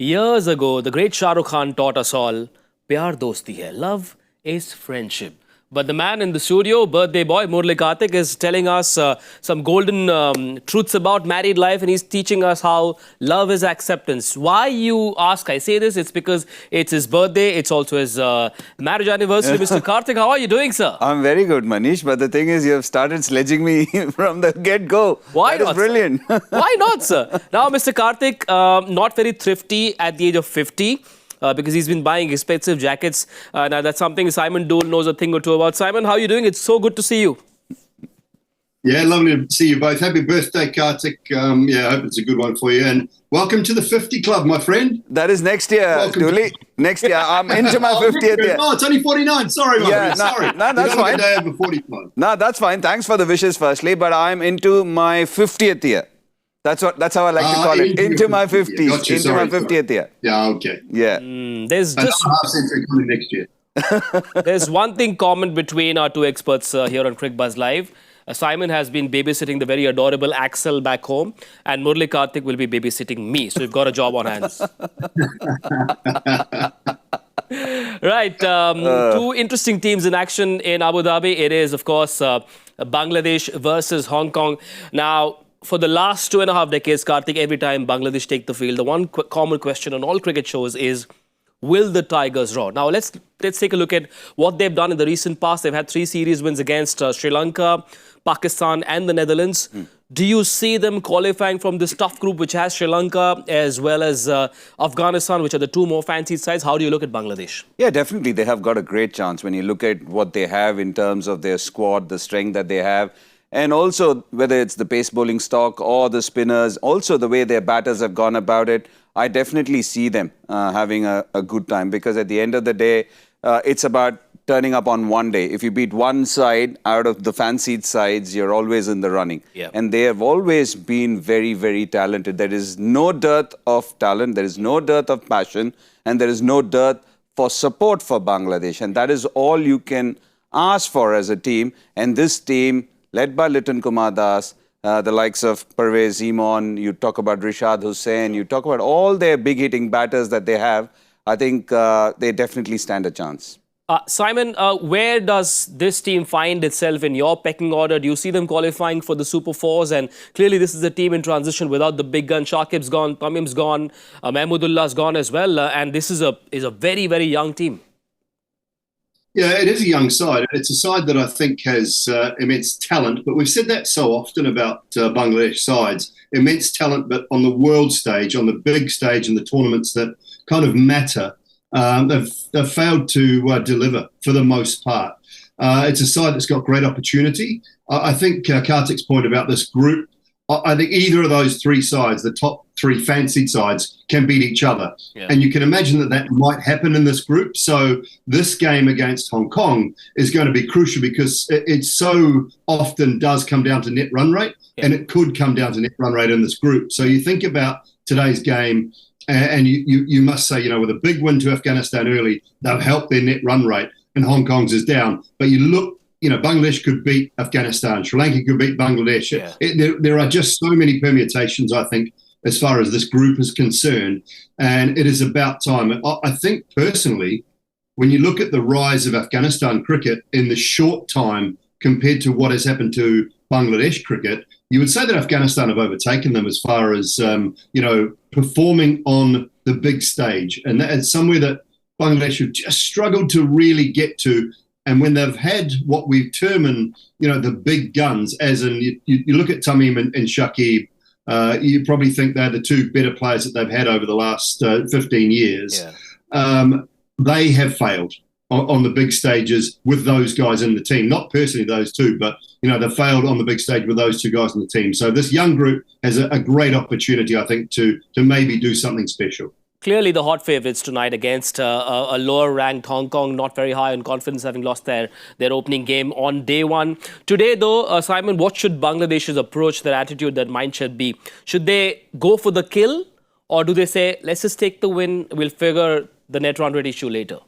Years ago, the great Shah Rukh Khan taught us all, Pyar dosti hai. Love is friendship. But the man in the studio, birthday boy Murli Karthik, is telling us some golden truths about married life, and he's teaching us how love is acceptance. Why, you ask? I say this, it's because it's his birthday, it's also his marriage anniversary. Mr. Karthik, how are you doing, sir? I'm very good, Manish, but the thing is, you have started sledging me from the get-go. Why that not, is brilliant. Why not, sir? Now, Mr. Karthik, not very thrifty at the age of 50. Because he's been buying expensive jackets. Now, that's something Simon Dole knows a thing or two about. Simon, how are you doing? It's so good to see you. Yeah, lovely to see you both. Happy birthday, Karthik. I hope it's a good one for you. And welcome to the 50 Club, my friend. That is next year, Dooley. Next year. I'm into my 50th year. Oh, it's only 49. Sorry, my friend. Sorry. No, that's fine. Day over 45. No, that's fine. Thanks for the wishes, firstly. But I'm into my 50th year. That's how I like to call it. Into my 50s. Gotcha, into my 50th year. Yeah, okay. Yeah. There's just half century coming next year. there's one thing common between our two experts here on Crick Buzz Live. Simon has been babysitting the very adorable Axel back home, and Murli Karthik will be babysitting me. So we've got a job on hands. Right. Two interesting teams in action in Abu Dhabi. It is, of course, Bangladesh versus Hong Kong. Now, for the last 2.5 decades, Karthik, every time Bangladesh take the field, the one common question on all cricket shows is, will the Tigers roar? Now, let's take a look at what they've done in the recent past. They've had 3 series wins against Sri Lanka, Pakistan and the Netherlands. Do you see them qualifying from this tough group, which has Sri Lanka as well as Afghanistan, which are the 2 more fancied sides? How do you look at Bangladesh? Yeah, definitely. They have got a great chance when you look at what they have in terms of their squad, the strength that they have. And also, whether it's the pace bowling stock or the spinners, also the way their batters have gone about it, I definitely see them having a good time, because at the end of the day, it's about turning up on one day. If you beat one side out of the fancied sides, you're always in the running. Yeah. And they have always been very, very talented. There is no dearth of talent, there is no dearth of passion, and there is no dearth for support for Bangladesh. And that is all you can ask for as a team. And this team, led by Liton Kumar Das, the likes of Pervez Imon, you talk about Rishad Hussain, you talk about all their big-hitting batters that they have, I think they definitely stand a chance. Simon, where does this team find itself in your pecking order? Do you see them qualifying for the Super Fours? And clearly this is a team in transition without the big gun. Shakib's gone, Tamim's gone, Mahmudullah's gone as well. And this is a very, very young team. Yeah, it is a young side. It's a side that I think has immense talent, but we've said that so often about Bangladesh sides. Immense talent, but on the world stage, on the big stage, and the tournaments that kind of matter, they've failed to deliver for the most part. It's a side that's got great opportunity. I think Karthik's point about this group, I think either of those 3 sides, the top 3 fancied sides, can beat each other. Yeah. And you can imagine that might happen in this group. So this game against Hong Kong is going to be crucial, because it so often does come down to net run rate, and it could come down to net run rate in this group. So you think about today's game, and you must say, with a big win to Afghanistan early, they've helped their net run rate, and Hong Kong's is down. But you look, Bangladesh could beat Afghanistan, Sri Lanka could beat Bangladesh. Yeah. There are just so many permutations, I think, as far as this group is concerned, and it is about time. I think personally, when you look at the rise of Afghanistan cricket in the short time compared to what has happened to Bangladesh cricket, you would say that Afghanistan have overtaken them as far as, performing on the big stage. And that is somewhere that Bangladesh have just struggled to really get to. And when they've had what we term in, the big guns, as in you look at Tamim and Shakib, you probably think they're the 2 better players that they've had over the last 15 years. Yeah. They have failed on the big stages with those guys in the team. Not personally those 2, but, they've failed on the big stage with those 2 guys in the team. So this young group has a great opportunity, I think, to maybe do something special. Clearly the hot favourites tonight against a lower-ranked Hong Kong, not very high in confidence, having lost their opening game on day 1. Today, though, Simon, what should Bangladesh's approach, their attitude, their mindset be? Should they go for the kill, or do they say, let's just take the win, we'll figure the net run rate issue later?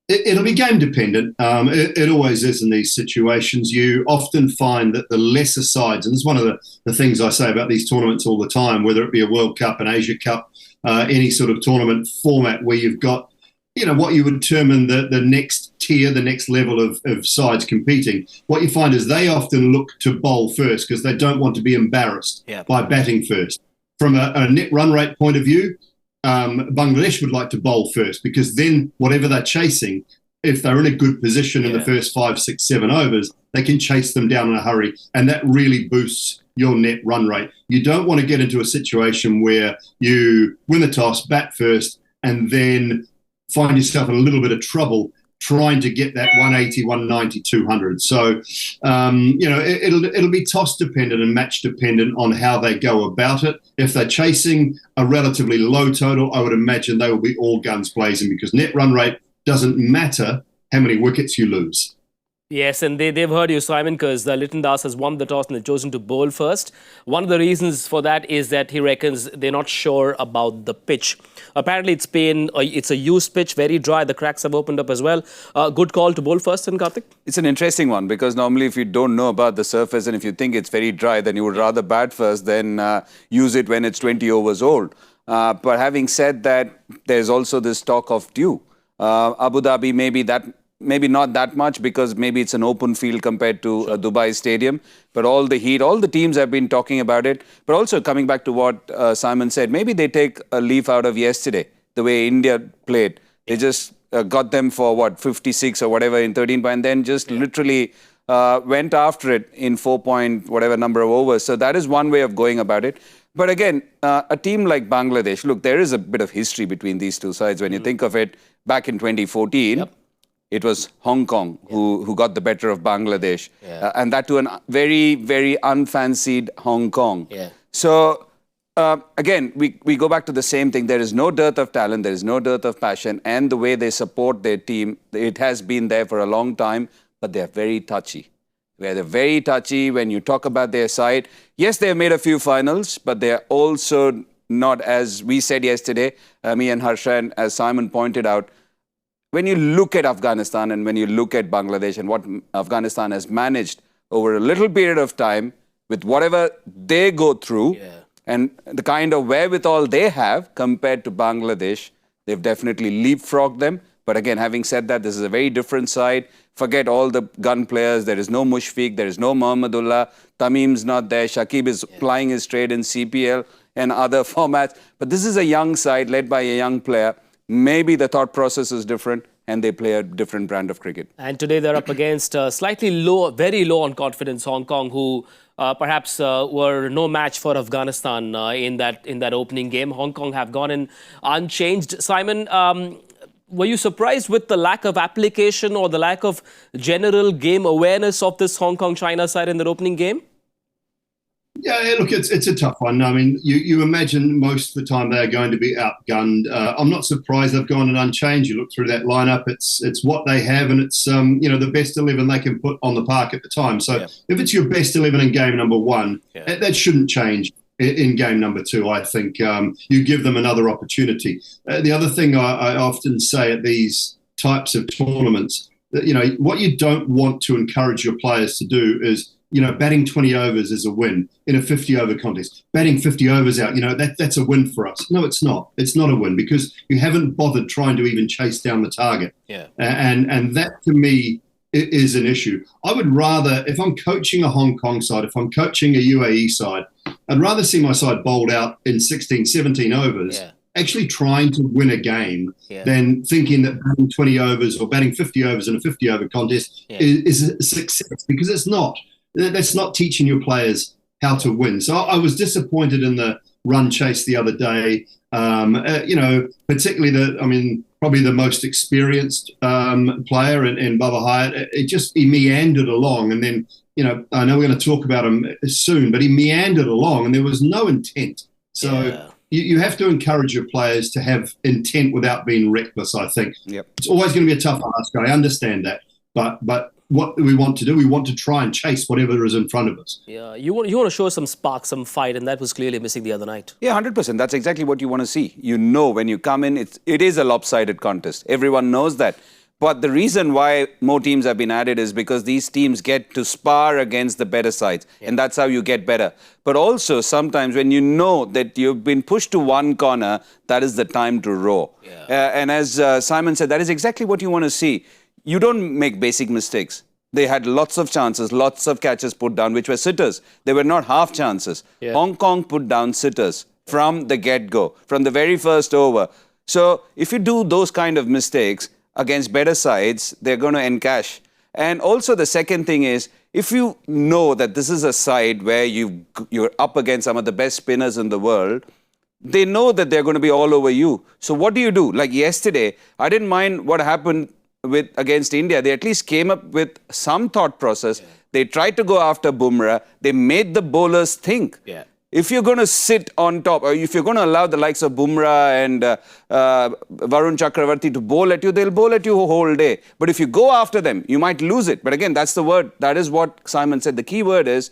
It'll be game dependent. It always is in these situations. You often find that the lesser sides, and this is one of the things I say about these tournaments all the time, whether it be a World Cup, an Asia Cup, any sort of tournament format where you've got, what you would term in the next tier, the next level of sides competing. What you find is they often look to bowl first because they don't want to be embarrassed by batting first. From a net run rate point of view, Bangladesh would like to bowl first because then whatever they're chasing, if they're in a good position in the first 5, 6, 7 overs, they can chase them down in a hurry, and that really boosts your net run rate. You don't want to get into a situation where you win the toss, bat first, and then find yourself in a little bit of trouble trying to get that 180, 190, 200. So, it'll be toss dependent and match dependent on how they go about it. If they're chasing a relatively low total, I would imagine they will be all guns blazing because net run rate doesn't matter how many wickets you lose. Yes, and they've heard you, Simon, because Litton Das has won the toss and they've chosen to bowl first. One of the reasons for that is that he reckons they're not sure about the pitch. Apparently, it's a used pitch, very dry. The cracks have opened up as well. Good call to bowl first, and Karthik? It's an interesting one because normally if you don't know about the surface and if you think it's very dry, then you would rather bat first than use it when it's 20 overs old. But having said that, there's also this talk of dew. Abu Dhabi, maybe not that much because maybe it's an open field compared to Dubai Stadium. But all the heat, all the teams have been talking about it. But also coming back to what Simon said, maybe they take a leaf out of yesterday, the way India played. They just got them for 56 or whatever in 13 and then just literally went after it in 4 point whatever number of overs. So that is one way of going about it. But again, a team like Bangladesh, look, there is a bit of history between these two sides. When you think of it, back in 2014, it was Hong Kong who got the better of Bangladesh. And that to a very, very unfancied Hong Kong. So, again, we go back to the same thing. There is no dearth of talent. There is no dearth of passion. And the way they support their team, it has been there for a long time. But they're very touchy. They're very touchy when you talk about their side. Yes, they have made a few finals, but they're also not, as we said yesterday, me and Harsha, and as Simon pointed out, when you look at Afghanistan and when you look at Bangladesh and what Afghanistan has managed over a little period of time with whatever they go through and the kind of wherewithal they have compared to Bangladesh, they've definitely leapfrogged them. But again, having said that, this is a very different side. Forget all the gun players. There is no Mushfiq. There is no Mohammadullah. Tamim's not there. Shakib is plying his trade in CPL and other formats. But this is a young side led by a young player. Maybe the thought process is different and they play a different brand of cricket. And today they're up against slightly low, very low on confidence Hong Kong, who perhaps were no match for Afghanistan in that opening game. Hong Kong have gone in unchanged. Simon, were you surprised with the lack of application or the lack of general game awareness of this Hong Kong-China side in their opening game? Yeah, look, it's a tough one. I mean, you imagine most of the time they're going to be outgunned. I'm not surprised they've gone in unchanged. You look through that lineup, it's what they have, and it's the best 11 they can put on the park at the time. So if it's your best 11 in game number one, that shouldn't change in game number two. I think you give them another opportunity. The other thing I often say at these types of tournaments, that what you don't want to encourage your players to do is, batting 20 overs is a win in a 50-over contest. Batting 50 overs out, that's a win for us. No, it's not. It's not a win because you haven't bothered trying to even chase down the target. And that, to me, is an issue. I would rather, if I'm coaching a Hong Kong side, if I'm coaching a UAE side, I'd rather see my side bowled out in 16, 17 overs, actually trying to win a game than thinking that batting 20 overs or batting 50 overs in a 50-over contest is a success, because it's not. That's not teaching your players how to win. So I was disappointed in the run chase the other day. Particularly probably the most experienced player in Bubba Hyatt. He meandered along, and then I know we're going to talk about him soon, but he meandered along, and there was no intent. So you have to encourage your players to have intent without being reckless. I think it's always going to be a tough ask. I understand that, but what we want to do, we want to try and chase whatever is in front of us. Yeah, you want to show some spark, some fight, and that was clearly missing the other night. Yeah, 100%. That's exactly what you want to see. When you come in, it is a lopsided contest. Everyone knows that. But the reason why more teams have been added is because these teams get to spar against the better sides. And that's how you get better. But also sometimes when you know that you've been pushed to one corner, that is the time to roar. And as Simon said, that is exactly what you want to see. You don't make basic mistakes. They had lots of chances, lots of catches put down, which were sitters. They were not half chances. Hong Kong put down sitters from the get-go, from the very first over. So if you do those kind of mistakes against better sides, they're going to encash. And also the second thing is, if you know that this is a side where you're up against some of the best spinners in the world, they know that they're going to be all over you. So what do? Like yesterday, I didn't mind what happened against India. They at least came up with some thought process. They tried to go after Bumrah. They made the bowlers think. If you're going to sit on top, or if you're going to allow the likes of Bumrah and Varun Chakravarti to bowl at you, they'll bowl at you a whole day. But if you go after them, you might lose it. But again, that's the word. That is what Simon said. The key word is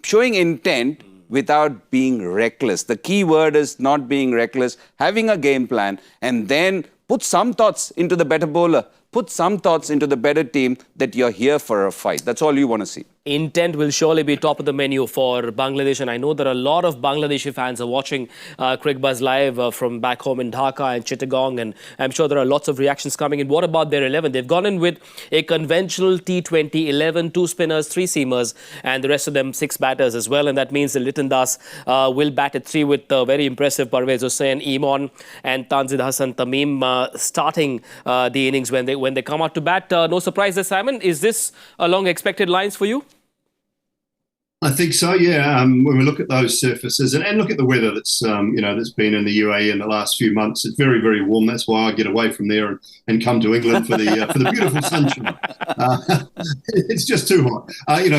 showing intent without being reckless. The key word is not being reckless, having a game plan, and then put some thoughts into the better bowler. Put some thoughts into the better team that you're here for a fight. That's all you want to see. Intent will surely be top of the menu for Bangladesh, and I know there are a lot of Bangladeshi fans are watching Cricket Buzz Live from back home in Dhaka and Chittagong, and I'm sure there are lots of reactions coming in. What about their 11? They've gone in with a conventional T20 11, 2 spinners, 3 seamers, and the rest of them 6 batters as well, and that means that Liton Das will bat at 3 with very impressive Parvez Hussain, Imon and Tanzid Hassan Tamim starting the innings when they come out to bat. No surprise there, Simon. Is this along expected lines for you? I think so, yeah. When we look at those surfaces and look at the weather that's that's been in the UAE in the last few months, it's very, very warm. That's why I get away from there and come to England for the beautiful sunshine. It's just too hot,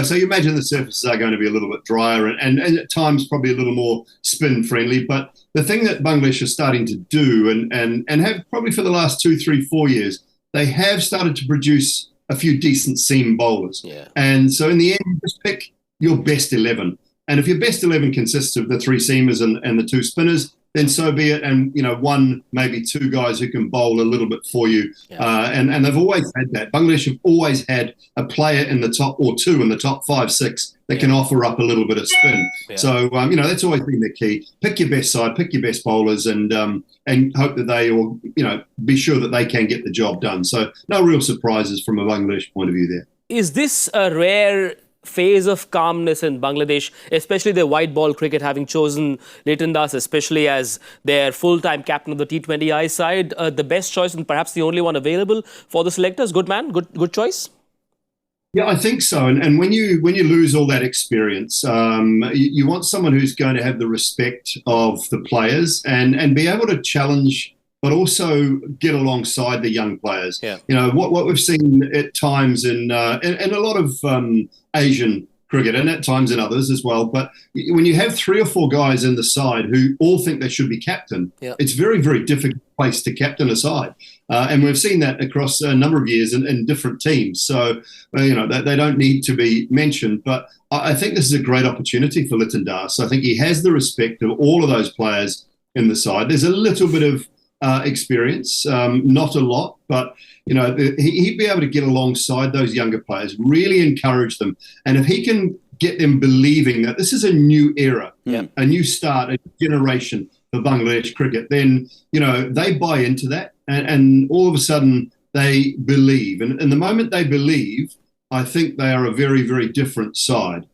So you imagine the surfaces are going to be a little bit drier and at times probably a little more spin friendly. But the thing that Bangladesh is starting to do and have probably for the last 2, 3, 4 years, they have started to produce a few decent seam bowlers. And so in the end, you just pick your best 11. And if your best 11 consists of the 3 seamers and the 2 spinners, then so be it. And, 1, maybe 2 guys who can bowl a little bit for you. And they've always had that. Bangladesh have always had a player in the top, or 2 in the top 5, 6 that can offer up a little bit of spin. So, that's always been the key. Pick your best side, pick your best bowlers and hope that they, or, be sure that they can get the job done. So no real surprises from a Bangladesh point of view there. Is this a rare phase of calmness in Bangladesh, especially the white ball cricket, having chosen Liton Das, especially as their full-time captain of the T20I side, the best choice and perhaps the only one available for the selectors? Good man, good choice? Yeah, I think so. And when you lose all that experience, you want someone who's going to have the respect of the players and be able to challenge, but also get alongside the young players. What we've seen at times in a lot of Asian cricket and at times in others as well. But when you have 3 or 4 guys in the side who all think they should be captain, it's very, very difficult place to captain a side. And we've seen that across a number of years in different teams. So, they don't need to be mentioned. But I think this is a great opportunity for Liton Das. I think he has the respect of all of those players in the side. There's a little bit of experience, not a lot, but he'd be able to get alongside those younger players, really encourage them, and if he can get them believing that this is a new era, a new start, a generation for Bangladesh cricket, then they buy into that, and all of a sudden they believe, and the moment they believe, I think they are a very, very different side.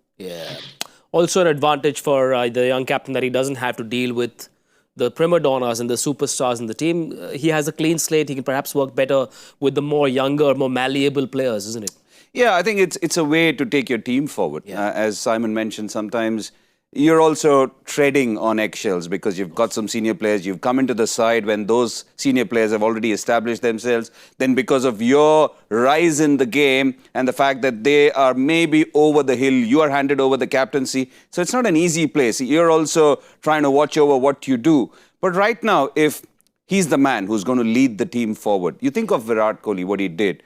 Also an advantage for the young captain that he doesn't have to deal with the prima donnas and the superstars in the team. He has a clean slate. He can perhaps work better with the more younger, more malleable players, isn't it? Yeah, I think it's a way to take your team forward. As Simon mentioned, sometimes you're also treading on eggshells because you've got some senior players. You've come into the side when those senior players have already established themselves. Then because of your rise in the game and the fact that they are maybe over the hill, you are handed over the captaincy. So it's not an easy place. You're also trying to watch over what you do. But right now, if he's the man who's going to lead the team forward, you think of Virat Kohli, what he did.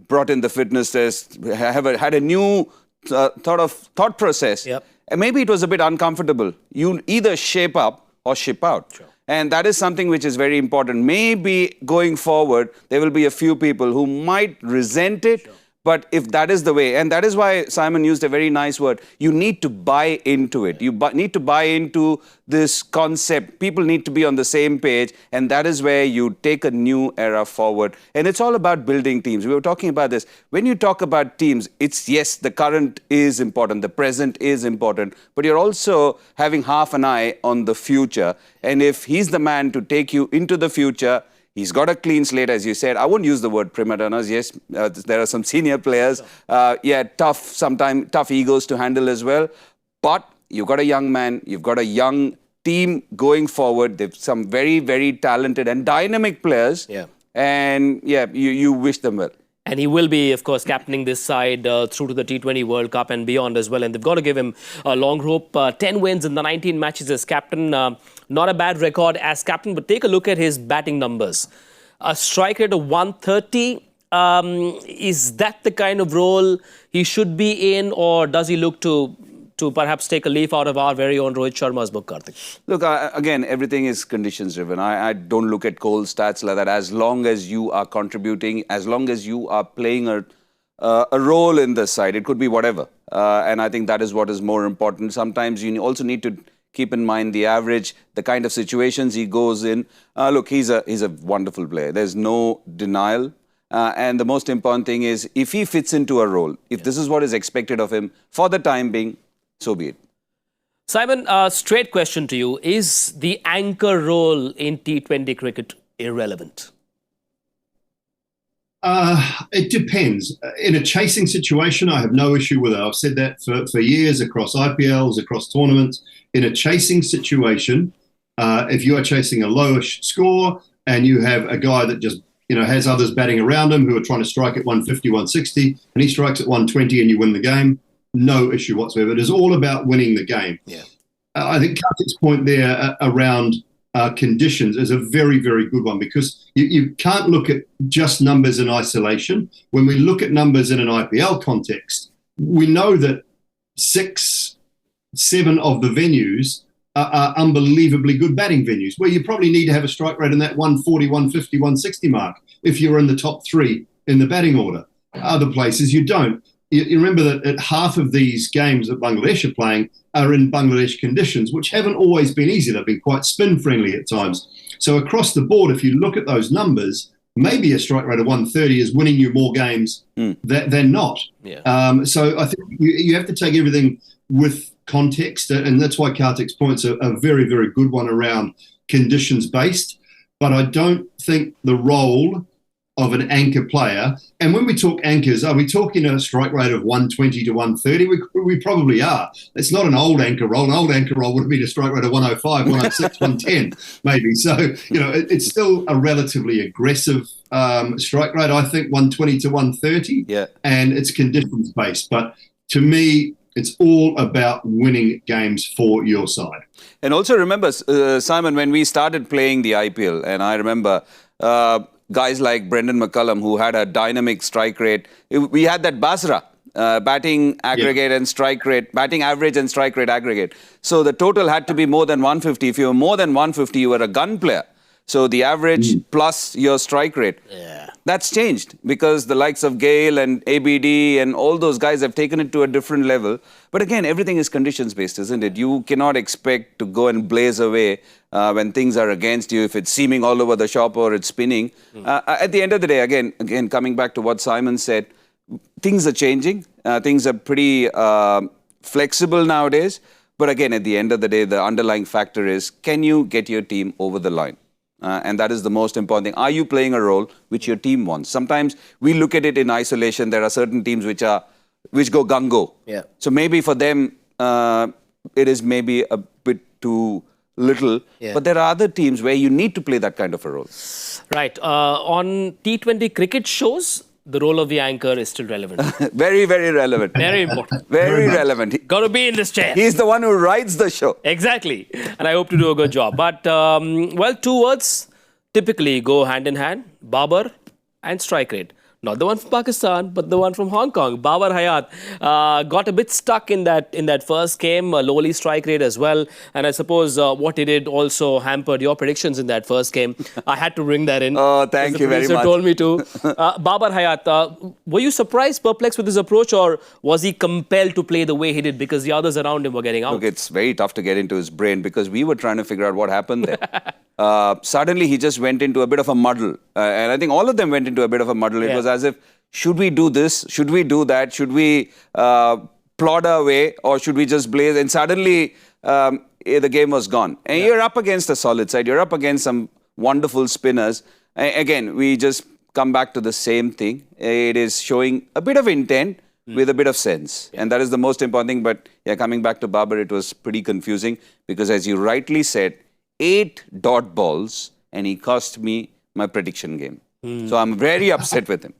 Brought in the fitness test, had a new thought process. And maybe it was a bit uncomfortable. You either shape up or ship out. Sure. And that is something which is very important. Maybe going forward, there will be a few people who might resent it. Sure. But if that is the way, and that is why Simon used a very nice word, you need to buy into it. You need to buy into this concept. People need to be on the same page, and that is where you take a new era forward. And it's all about building teams. We were talking about this. When you talk about teams, it's, yes, the current is important, the present is important, but you're also having half an eye on the future. And if he's the man to take you into the future, he's got a clean slate, as you said. I won't use the word prima donnas. Yes, there are some senior players. Sometimes tough egos to handle as well. But you've got a young man. You've got a young team going forward. They've some very, very talented and dynamic players. Yeah. And yeah, you wish them well. And he will be, of course, captaining this side through to the T20 World Cup and beyond as well. And they've got to give him a long rope. 10 wins in the 19 matches as captain. Not a bad record as captain, but take a look at his batting numbers. A strike rate of 130. Is that the kind of role he should be in, or does he look to perhaps take a leaf out of our very own Rohit Sharma's book, Karthik? Look, again, everything is conditions driven. I don't look at Cole's stats like that. As long as you are contributing, as long as you are playing a role in the side, it could be whatever. And I think that is what is more important. Sometimes you also need to keep in mind the average, the kind of situations he goes in. Look, he's a wonderful player. There's no denial. And the most important thing is, if he fits into a role, if this is what is expected of him for the time being, so be it. Simon, straight question to you. Is the anchor role in T20 cricket irrelevant? It depends. In a chasing situation, I have no issue with it. I've said that for years across IPLs, across tournaments. In a chasing situation, if you are chasing a lowish score and you have a guy that just has others batting around him who are trying to strike at 150, 160, and he strikes at 120 and you win the game, no issue whatsoever. It is all about winning the game. Yeah. I think Karthik's point there around conditions is a very, very good one, because you can't look at just numbers in isolation. When we look at numbers in an IPL context, we know that 6, 7 of the venues are unbelievably good batting venues, where you probably need to have a strike rate in that 140, 150, 160 mark if you're in the top 3 in the batting order. Other places you don't. You remember that half of these games that Bangladesh are playing are in Bangladesh conditions, which haven't always been easy. They've been quite spin-friendly at times. So across the board, if you look at those numbers, maybe a strike rate of 130 is winning you more games than not. Yeah. So I think you have to take everything with context, and that's why Karthik's point's a very, very good one around conditions-based. But I don't think the role of an anchor player, and when we talk anchors, are we talking a strike rate of 120 to 130? We probably are. It's not an old anchor role. An old anchor role would have been a strike rate of 105, 106, 110 maybe. So, it's still a relatively aggressive strike rate, I think, 120 to 130. Yeah. And it's conditions based. But to me, it's all about winning games for your side. And also remember, Simon, when we started playing the IPL, and I remember guys like Brendan McCullum, who had a dynamic strike rate. We had that Basra, batting aggregate and strike rate, batting average and strike rate aggregate. So the total had to be more than 150. If you were more than 150, you were a gun player. So the average plus your strike rate. Yeah. That's changed because the likes of Gale and ABD and all those guys have taken it to a different level. But again, everything is conditions-based, isn't it? You cannot expect to go and blaze away when things are against you, if it's seaming all over the shop or it's spinning. At the end of the day, again, coming back to what Simon said, things are changing. Things are pretty flexible nowadays. But again, at the end of the day, the underlying factor is, can you get your team over the line? And that is the most important thing. Are you playing a role which your team wants? Sometimes we look at it in isolation. There are certain teams which go gung-ho. Yeah. So maybe for them, it is maybe a bit too little. Yeah. But there are other teams where you need to play that kind of a role. Right. On T20 cricket shows, the role of the anchor is still relevant. Very, very relevant. Very important. Very relevant. Got to be in this chair. He's the one who rides the show. Exactly. And I hope to do a good job. But, well, 2 words typically go hand in hand: Babar and strike rate. Not the one from Pakistan, but the one from Hong Kong. Babar Hayat got a bit stuck in that first game, a lowly strike rate as well. And I suppose what he did also hampered your predictions in that first game. I had to bring that in. Oh, thank you very much. The producer told me to. Babar Hayat, were you surprised, perplexed with his approach, or was he compelled to play the way he did because the others around him were getting out? Look, it's very tough to get into his brain because we were trying to figure out what happened there. Suddenly, he just went into a bit of a muddle. And I think all of them went into a bit of a muddle. It was as if, should we do this? Should we do that? Should we plod our way? Or should we just blaze? And suddenly, the game was gone. And you're up against a solid side. You're up against some wonderful spinners. Again, we just come back to the same thing. It is showing a bit of intent with a bit of sense. And that is the most important thing. But yeah, coming back to Babar, it was pretty confusing because, as you rightly said, 8 dot balls, and he cost me my prediction game. So I'm very upset with him.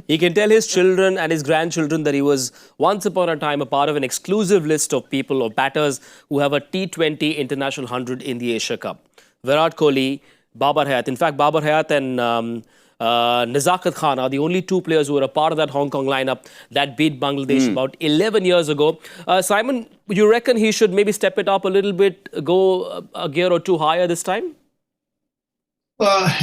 He can tell his children and his grandchildren that he was once upon a time a part of an exclusive list of people or batters who have a T20 International 100 in the Asia Cup. Virat Kohli, Babar Hayat. In fact, Babar Hayat and Nazakat Khan are the only 2 players who were a part of that Hong Kong lineup that beat Bangladesh about 11 years ago. Simon, you reckon he should maybe step it up a little bit, go a gear or 2 higher this time?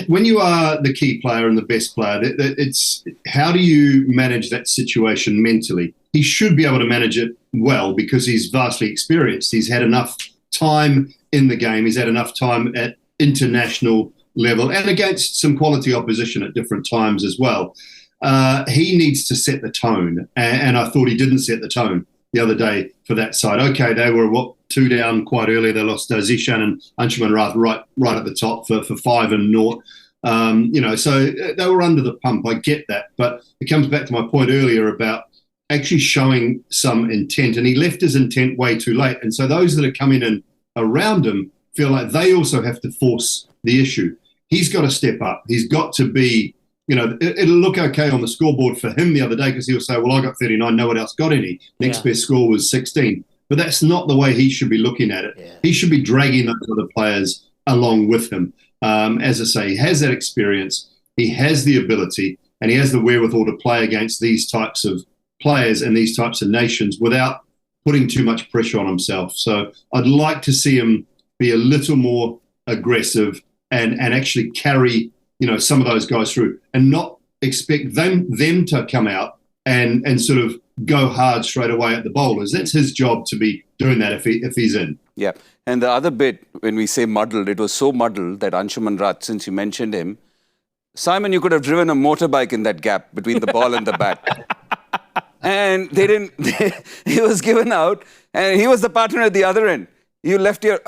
When you are the key player and the best player, it's how do you manage that situation mentally? He should be able to manage it well because he's vastly experienced. He's had enough time in the game. He's had enough time at international level and against some quality opposition at different times as well. He needs to set the tone, and I thought he didn't set the tone the other day for that side. Okay, they were 2 down quite early. They lost Zishan and Anshuman Rath right at the top for 5 and 0. So they were under the pump. I get that, but it comes back to my point earlier about actually showing some intent, and he left his intent way too late. And so those that are coming in around him feel like they also have to force the issue. He's got to step up. He's got to be, it'll look okay on the scoreboard for him the other day because he'll say, well, I got 39, no one else got any. Next best score was 16. But that's not the way he should be looking at it. Yeah. He should be dragging those other players along with him. As I say, he has that experience, he has the ability, and he has the wherewithal to play against these types of players and these types of nations without putting too much pressure on himself. So I'd like to see him be a little more aggressive and actually carry some of those guys through and not expect them to come out and sort of go hard straight away at the bowlers. That's his job to be doing that if he's in. Yeah. And the other bit, when we say muddled, it was so muddled that Anshuman Rath, since you mentioned him, Simon, you could have driven a motorbike in that gap between the ball and the bat. And they didn't, he was given out and he was the partner at the other end. You left your,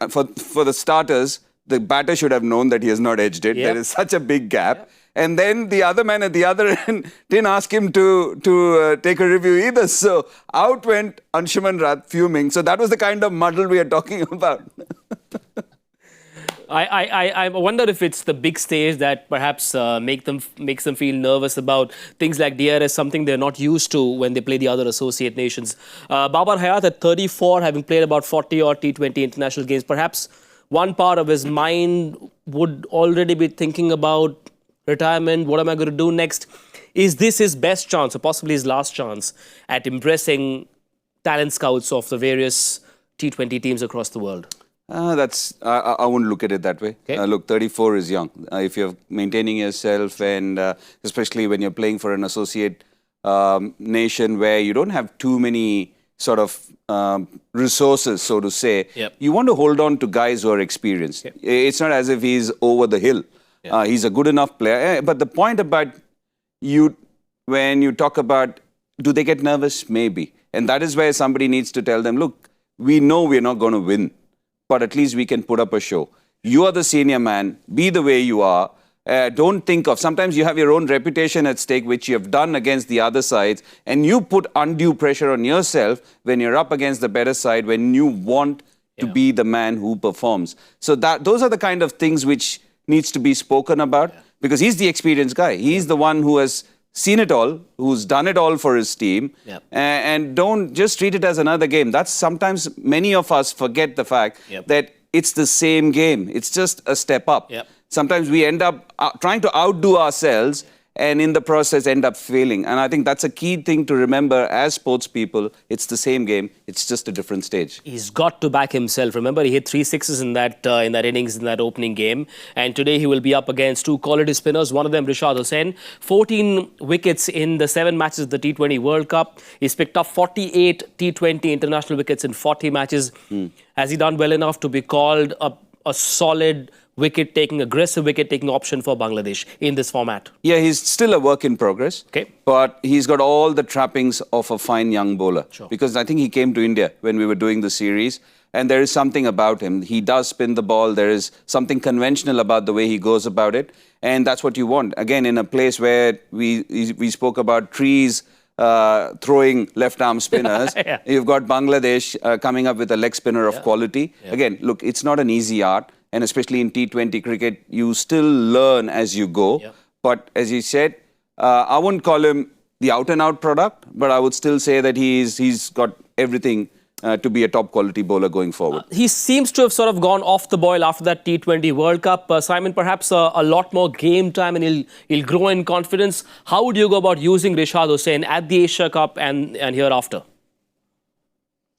for the starters, the batter should have known that he has not edged it. Yep. There is such a big gap. Yep. And then the other man at the other end didn't ask him to take a review either. So out went Anshuman Rath fuming. So that was the kind of muddle we are talking about. I wonder if it's the big stage that perhaps makes them feel nervous about things like DRS, something they're not used to when they play the other associate nations. Babar Hayat at 34, having played about 40 or T20 international games, perhaps one part of his mind would already be thinking about retirement. What am I going to do next? Is this his best chance or possibly his last chance at impressing talent scouts of the various T20 teams across the world? I wouldn't look at it that way. Okay. Look, 34 is young. If you're maintaining yourself and especially when you're playing for an associate nation where you don't have too many sort of resources, so to say, you want to hold on to guys who are experienced. It's not as if he's over the hill. He's a good enough player. But the point about you, when you talk about, do they get nervous? Maybe. And that is where somebody needs to tell them, look, we know we're not going to win, but at least we can put up a show. You are the senior man. Be the way you are. Don't think of, sometimes you have your own reputation at stake, which you have done against the other sides, and you put undue pressure on yourself when you're up against the better side, when you want to be the man who performs. So those are the kind of things which needs to be spoken about, because he's the experienced guy. He's the one who has seen it all, who's done it all for his team, and don't just treat it as another game. That's sometimes many of us forget the fact that it's the same game. It's just a step up. Sometimes we end up trying to outdo ourselves and in the process end up failing. And I think that's a key thing to remember as sports people. It's the same game. It's just a different stage. He's got to back himself. Remember, he hit 3 sixes in that innings, in that opening game. And today he will be up against 2 quality spinners. One of them, Rishad Hussain. 14 wickets in the 7 matches of the T20 World Cup. He's picked up 48 T20 international wickets in 40 matches. Has he done well enough to be called a solid wicket-taking, aggressive wicket-taking option for Bangladesh in this format? Yeah, he's still a work in progress. Okay. But he's got all the trappings of a fine young bowler. Sure. Because I think he came to India when we were doing the series. And there is something about him. He does spin the ball. There is something conventional about the way he goes about it. And that's what you want. Again, in a place where we spoke about trees throwing left-arm spinners, Yeah. You've got Bangladesh coming up with a leg spinner of quality. Yeah. Again, look, it's not an easy art. And especially in T20 cricket, you still learn as you go. Yeah. But as you said, I wouldn't call him the out-and-out product, but I would still say that he's got everything to be a top-quality bowler going forward. He seems to have sort of gone off the boil after that T20 World Cup. Simon, perhaps a lot more game time and he'll grow in confidence. How would you go about using Rishad Hussain at the Asia Cup and hereafter?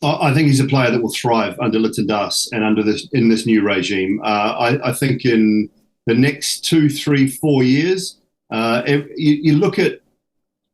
I think he's a player that will thrive under Liton Das and in this new regime. I think in the next 2, 3, 4 years, you look at.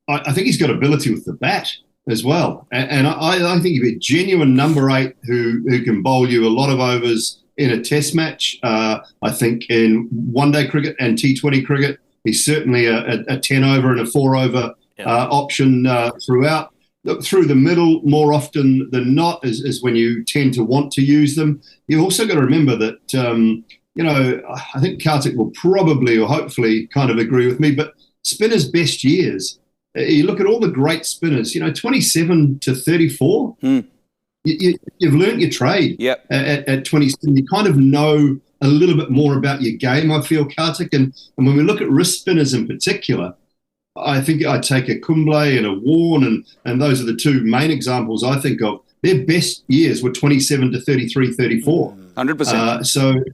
I think he's got ability with the bat as well, and I think he'd be a genuine number 8 who can bowl you a lot of overs in a Test match. I think in one-day cricket and T20 cricket, he's certainly a 10 over and a 4 over option throughout. Look, through the middle, more often than not, is when you tend to want to use them. You've also got to remember that, I think Kartik will probably or hopefully kind of agree with me, but spinners' best years, you look at all the great spinners, 27 to 34, you've learnt your trade at 27. You kind of know a little bit more about your game, I feel, Kartik. And when we look at wrist spinners in particular, I think I'd take a Kumble and a Warne, and those are the 2 main examples I think of. Their best years were 27 to 33, 34. 100%.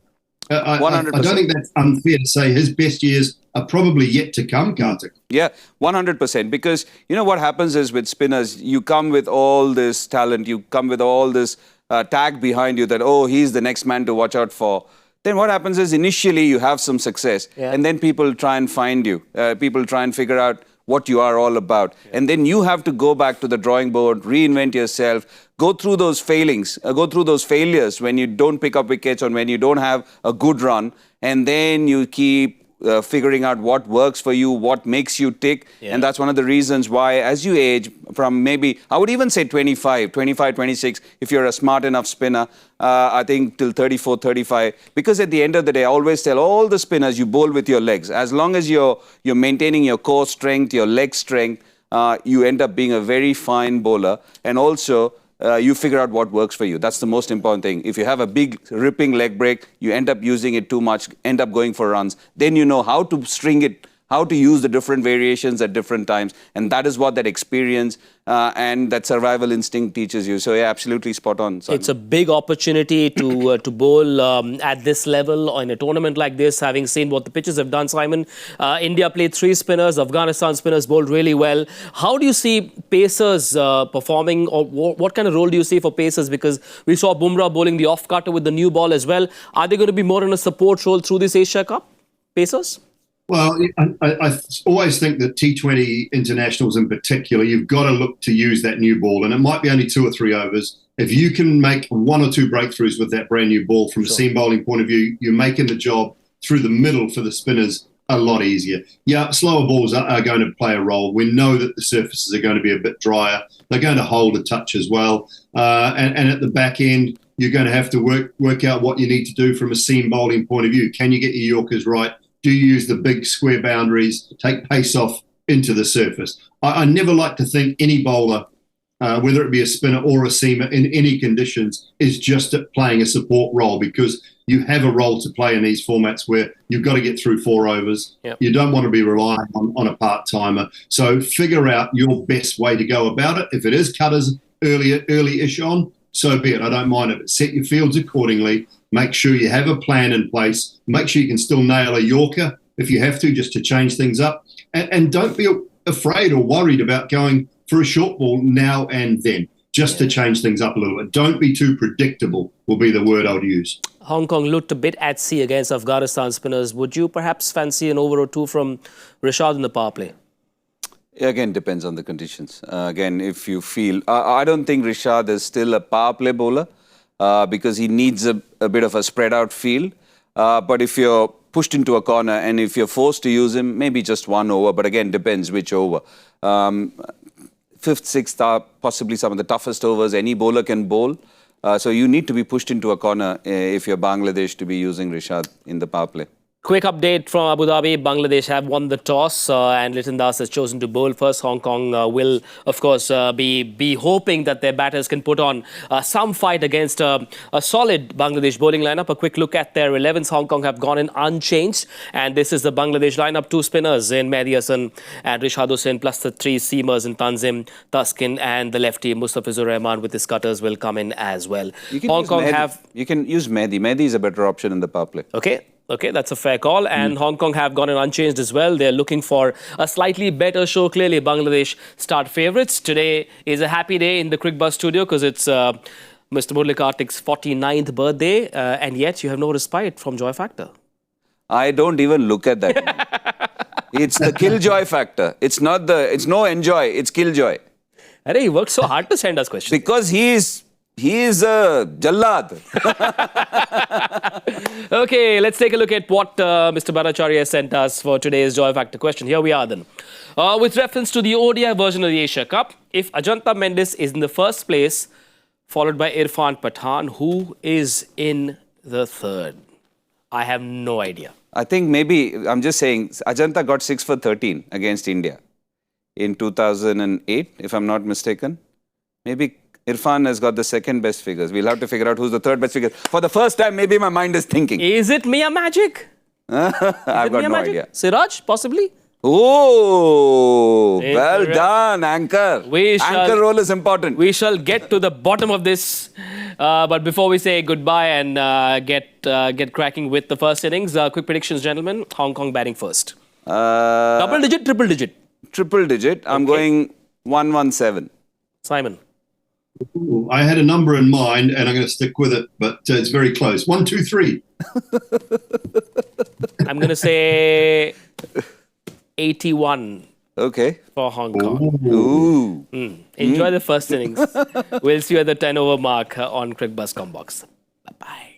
I don't think that's unfair to say his best years are probably yet to come, Kartik. Yeah, 100%. Because you know what happens is with spinners, you come with all this talent, you come with all this tag behind you that, oh, he's the next man to watch out for. Then what happens is initially you have some success and then people try and find you. People try and figure out what you are all about. And then you have to go back to the drawing board, reinvent yourself, go through those failings, go through those failures when you don't pick up wickets or when you don't have a good run. And then you keep figuring out what works for you, what makes you tick. And that's one of the reasons why as you age from maybe, I would even say 25, 26, if you're a smart enough spinner, I think till 34, 35. Because at the end of the day, I always tell all the spinners, you bowl with your legs. As long as you're maintaining your core strength, your leg strength, you end up being a very fine bowler. And also, you figure out what works for you. That's the most important thing. If you have a big ripping leg break, you end up using it too much, end up going for runs. Then you know how to string it, how to use the different variations at different times. And that is what that experience and that survival instinct teaches you. So yeah, absolutely spot on, Simon. It's a big opportunity to bowl at this level or in a tournament like this, having seen what the pitches have done, Simon. India played 3 spinners, Afghanistan spinners bowled really well. How do you see pacers performing, or what kind of role do you see for pacers? Because we saw Bumrah bowling the off-cutter with the new ball as well. Are they going to be more in a support role through this Asia Cup, pacers? Well, I always think that T20 internationals in particular, you've got to look to use that new ball. And it might be only 2 or 3 overs. If you can make 1 or 2 breakthroughs with that brand new ball from a seam bowling point of view, you're making the job through the middle for the spinners a lot easier. Yeah, slower balls are going to play a role. We know that the surfaces are going to be a bit drier. They're going to hold a touch as well. And at the back end, you're going to have to work out what you need to do from a seam bowling point of view. Can you get your Yorkers right? Do you use the big square boundaries, take pace off into the surface? I never like to think any bowler, whether it be a spinner or a seamer in any conditions, is just playing a support role, because you have a role to play in these formats where you've got to get through 4 overs. Yep. You don't want to be relying on a part-timer. So figure out your best way to go about it. If it is cutters early-ish on, so be it. I don't mind it. But set your fields accordingly. Make sure you have a plan in place. Make sure you can still nail a Yorker if you have to, just to change things up. and don't be afraid or worried about going for a short ball now and then, just to change things up a little bit. Don't be too predictable will be the word I would use. Hong Kong looked a bit at sea against Afghanistan spinners. Would you perhaps fancy an over or two from Rishad in the power play? Again, depends on the conditions. Again, if you feel... I don't think Rishad is still a power play bowler because he needs a bit of a spread out field. But if you're pushed into a corner and if you're forced to use him, maybe just one over. But again, depends which over. Fifth, sixth are possibly some of the toughest overs any bowler can bowl. So you need to be pushed into a corner if you're Bangladesh to be using Rishad in the power play. Quick update from Abu Dhabi. Bangladesh have won the toss and Liton Das has chosen to bowl first. Hong Kong will, of course, be hoping that their batters can put on some fight against a solid Bangladesh bowling lineup. A quick look at their 11s. Hong Kong have gone in unchanged. And this is the Bangladesh lineup. 2 spinners in Mehdi Hasan and Rishad Hussain, plus the 3 seamers in Tanzim, Taskin and the lefty Mustafizur Rahman with his cutters will come in as well. Hong Kong You can use Mehdi. Mehdi is a better option in the power play. Okay, that's a fair call. And Hong Kong have gone in unchanged as well. They're looking for a slightly better show. Clearly, Bangladesh start favourites. Today is a happy day in the Crickbuzz studio because it's Mr. Murali Kartik's 49th birthday. And yet, you have no respite from Joy Factor. I don't even look at that. It's the killjoy factor. It's no enjoy. It's killjoy. Arey, he worked so hard to send us questions. Because he is a jallad. Okay, let's take a look at what Mr. Bhattacharya sent us for today's Joy Factor question. Here we are then. With reference to the ODI version of the Asia Cup, if Ajanta Mendis is in the first place, followed by Irfan Pathan, who is in the third? I have no idea. I think maybe, I'm just saying, Ajanta got 6 for 13 against India in 2008, if I'm not mistaken. Maybe Irfan has got the second best figures. We'll have to figure out who's the third best figure. For the first time, maybe my mind is thinking. Is it Mia Magic? I've got no idea. Siraj, possibly? Oh, well done, Anchor. Anchor role is important. We shall get to the bottom of this. But before we say goodbye and get cracking with the first innings, quick predictions, gentlemen. Hong Kong batting first. Double digit, triple digit? Triple digit. I'm going 117. Simon. Ooh, I had a number in mind and I'm going to stick with it, but it's very close. 1, 2, 3. I'm going to say 81. Okay. For Hong Kong. Ooh. Enjoy the first innings. We'll see you at the 10 over mark on Crickbuzz Combox. Bye-bye.